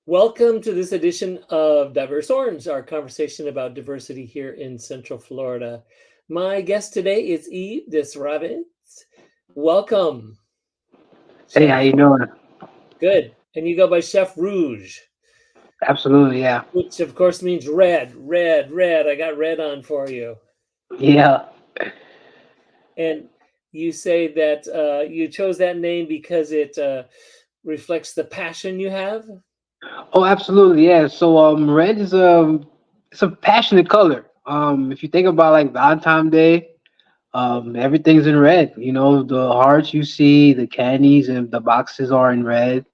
Welcome to this edition of Diverse Orange, our conversation about diversity here in Central Florida. My guest today is Yves Desravines. Welcome, Hey, how Chef. you doing? Good. And you go by Chef Rouge, Absolutely, yeah. which of course means red, red, red. I got red on for you. Yeah. And you say that you chose that name because it reflects the passion you have. Oh, absolutely, yeah. So red is it's a passionate color. If you think about like Valentine's Day, everything's in red. You know, the hearts you see, the candies and the boxes are in red.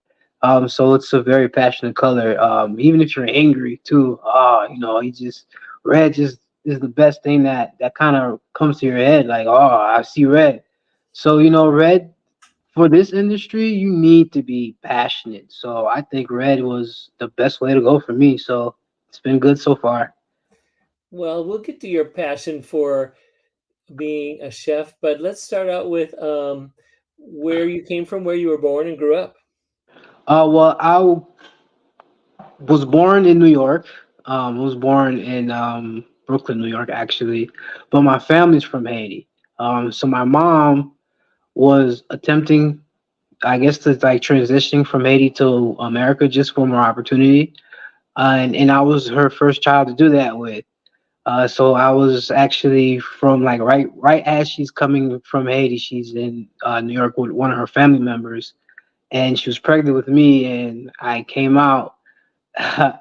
So it's a very passionate color. Even if you're angry too, you just red just is the best thing that kind of comes to your head. Like, oh, I see red. So red for this industry, you need to be passionate. So I think red was the best way to go for me. So it's been good so far. Well, we'll get to your passion for being a chef, but let's start out with where you came from, where you were born and grew up. Well, was born in New York. I was born in Brooklyn, New York, actually, but my family's from Haiti. So my mom was attempting, I guess, to like transitioning from Haiti to America just for more opportunity, and I was her first child to do that with. So I was actually from like right as she's coming from Haiti, she's in New York with one of her family members, and she was pregnant with me, and I came out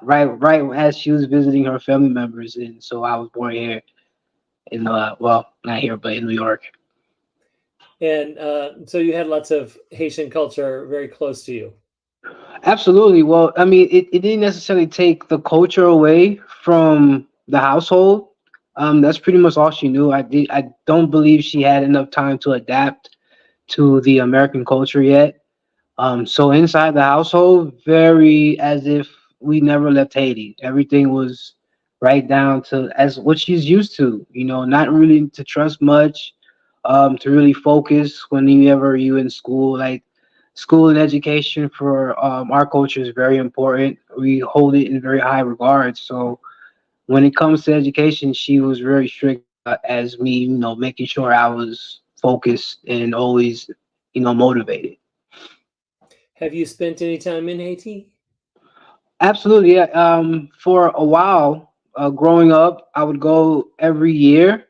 right as she was visiting her family members, and so I was born here in well, not here but in New York. And so you had lots of Haitian culture very close to you. Absolutely. Well, I mean, it didn't necessarily take the culture away from the household. That's pretty much all she knew. I don't believe she had enough time to adapt to the American culture yet. So inside the household, very as if we never left Haiti. Everything was right down to as what she's used to. Not really to trust much, to really focus whenever you in school. Like school and education for our culture is very important. We hold it in very high regard. So when it comes to education, she was very strict as me. Making sure I was focused and always, motivated. Have you spent any time in Haiti? Absolutely. Yeah. For a while, growing up, I would go every year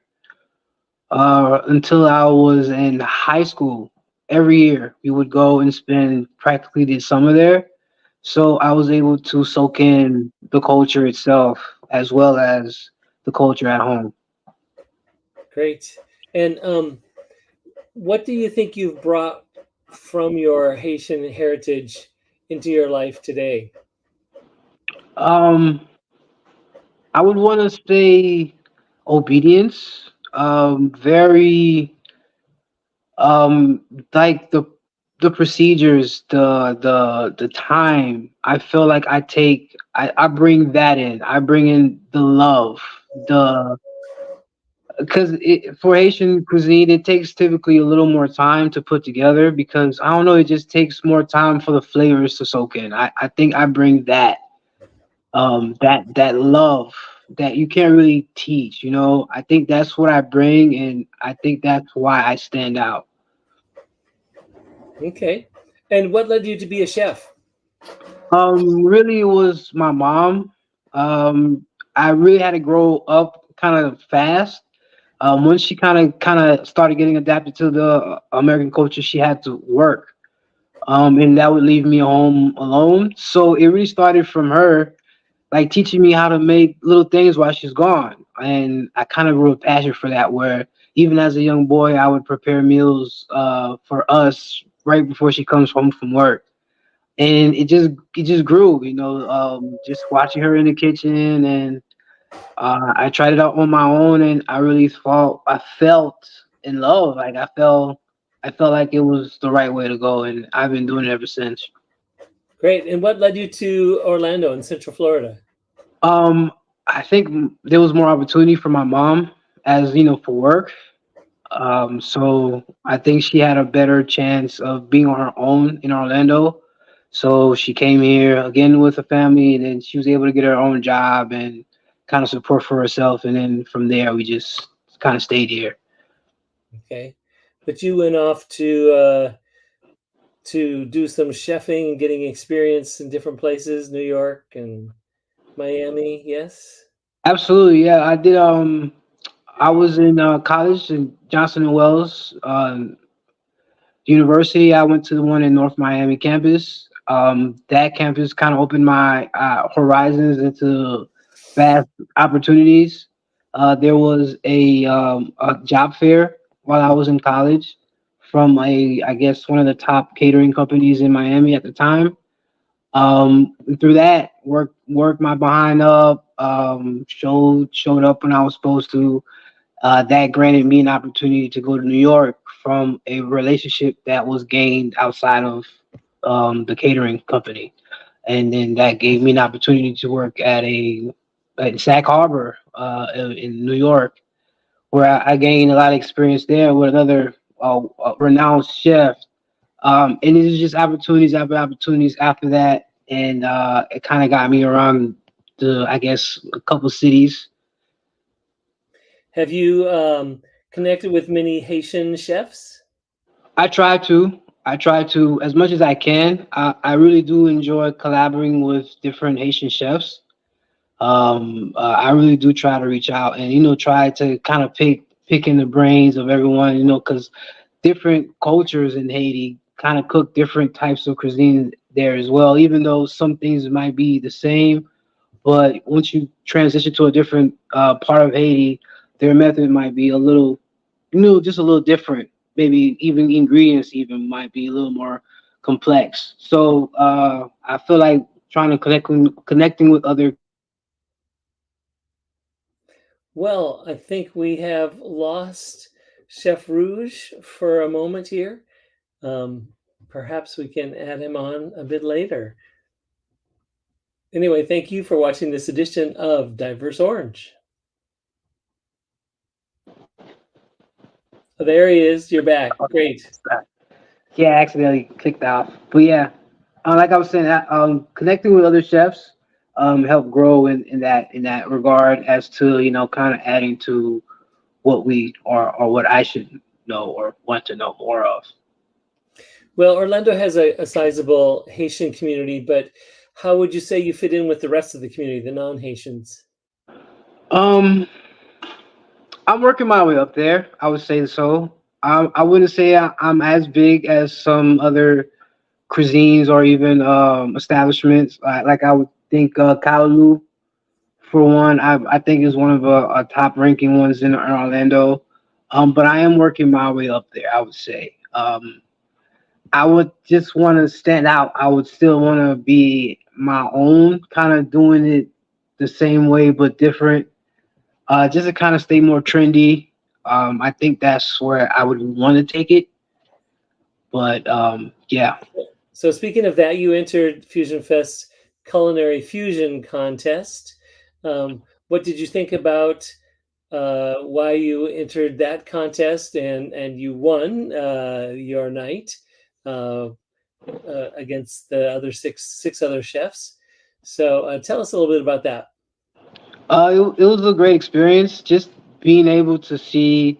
until I was in high school. Every year, we would go and spend practically the summer there. So I was able to soak in the culture itself as well as the culture at home. Great. And what do you think you've brought from your Haitian heritage into your life today? Um, I would want to say obedience. Very um like the procedures, the time. I feel like I bring that in. I bring in the love, the because for Haitian cuisine, it takes typically a little more time to put together because I don't know, it just takes more time for the flavors to soak in. I think I bring that love that you can't really teach. I think that's what I bring, and I think that's why I stand out. Okay. And what led you to be a chef? Really, it was my mom. I really had to grow up kind of fast. Once she kind of started getting adapted to the American culture, she had to work. And that would leave me home alone. So it really started from her, like teaching me how to make little things while she's gone. And I kind of grew a passion for that. Where even as a young boy, I would prepare meals for us right before she comes home from work, and it just grew, just watching her in the kitchen, and I tried it out on my own, and I felt in love. Like I felt like it was the right way to go, and I've been doing it ever since. Great. And what led you to Orlando in Central Florida? um I think there was more opportunity for my mom, as for work. So I think she had a better chance of being on her own in Orlando. So she came here again with a family, and then she was able to get her own job and kind of support for herself. And then from there, we just kind of stayed here. Okay. But you went off to do some chefing and getting experience in different places, New York and Miami, yes? Absolutely, yeah. I did. I was in college in Johnson and Wells University. I went to the one in North Miami campus. That campus kind of opened my horizons into vast opportunities. There was a job fair while I was in college from I guess, one of the top catering companies in Miami at the time. Through that, worked my behind up. Showed up when I was supposed to. That granted me an opportunity to go to New York from a relationship that was gained outside of the catering company, and then that gave me an opportunity to work at Sag Harbor in New York, where I gained a lot of experience there with another renowned chef. And it was just opportunities after opportunities after that, and it kind of got me around I guess, a couple cities. Have you connected with many Haitian chefs? I try to. I try to as much as I can. I really do enjoy collaborating with different Haitian chefs. I really do try to reach out and try to kind of picking the brains of everyone. Because different cultures in Haiti kind of cook different types of cuisine there as well. Even though some things might be the same, but once you transition to a different part of Haiti, their method might be a little, just a little different. Maybe even ingredients even might be a little more complex. So I feel like trying to connecting with other. Well, I think we have lost Chef Rouge for a moment here. Um, Perhaps we can add him on a bit later. Anyway, thank you for watching this edition of Diverse Orange. Oh, there he is. You're back. Great. Yeah, I accidentally clicked off. But yeah, like I was saying, connecting with other chefs help grow in that regard as to kind of adding to what we or what I should know or want to know more of. Well, Orlando has a sizable Haitian community, but how would you say you fit in with the rest of the community, the non-Haitians? Um, I'm working my way up there. I would say so. I wouldn't say I'm as big as some other cuisines or even establishments. Like I would think Kalu, for one, I think is one of a top ranking ones in Orlando. But I am working my way up there. I would say. I would just want to stand out. I would still want to be my own, kind of doing it the same way but different, just to kind of stay more trendy. I think that's where I would want to take it. But yeah. So speaking of that, you entered Fusionfest's Culinary Fusion contest. What did you think about why you entered that contest and you won your night uh, against the other six other chefs? So tell us a little bit about that. It was a great experience. Just being able to see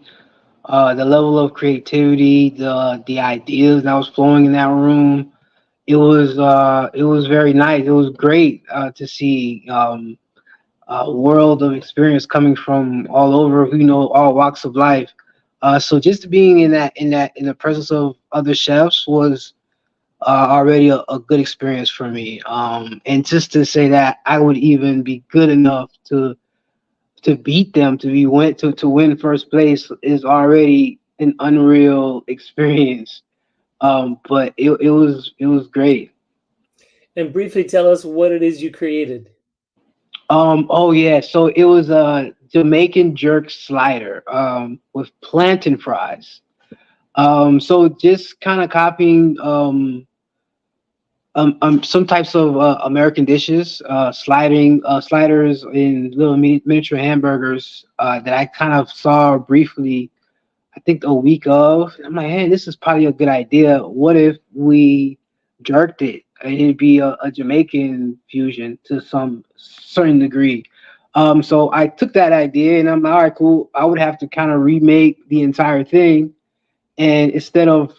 the level of creativity, the ideas that was flowing in that room. It was very nice. It was great to see a world of experience coming from all over, all walks of life. So just being in the presence of other chefs was already a good experience for me. And just to say that I would even be good enough to beat them, to win first place is already an unreal experience. But it was great. And briefly tell us what it is you created. Oh yeah, so it was a Jamaican jerk slider with plantain fries. So just kind of copying some types of American dishes, sliders in little miniature hamburgers that I kind of saw briefly. I think a week of. I'm like, hey, this is probably a good idea. What if we jerked it? it'd be a Jamaican fusion to some certain degree. So I took that idea and I'm like, all right, cool. I would have to kind of remake the entire thing, and instead of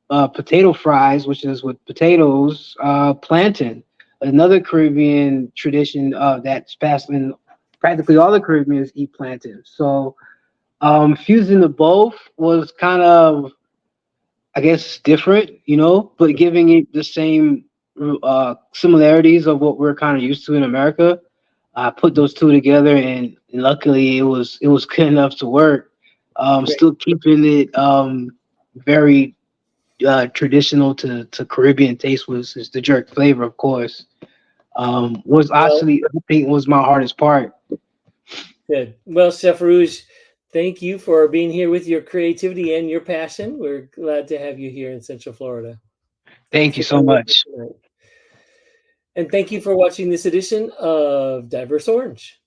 potato fries, which is with potatoes, plantain, another Caribbean tradition that's passed in practically all the Caribbeans eat plantain. So fusing the both was kind of, I guess, different, but giving it the same similarities of what we're kind of used to in America. I put those two together, and luckily it was good enough to work. Great. Still keeping it very traditional to Caribbean taste was is the jerk flavor, of course. Was Well, actually, I think, was my hardest part. good. Well, Chef Rouge, thank you for being here with your creativity and your passion. We're glad to have you here in Central Florida. Thanks Thank you for so being with us much. tonight. And thank you for watching this edition of Diverse Orange.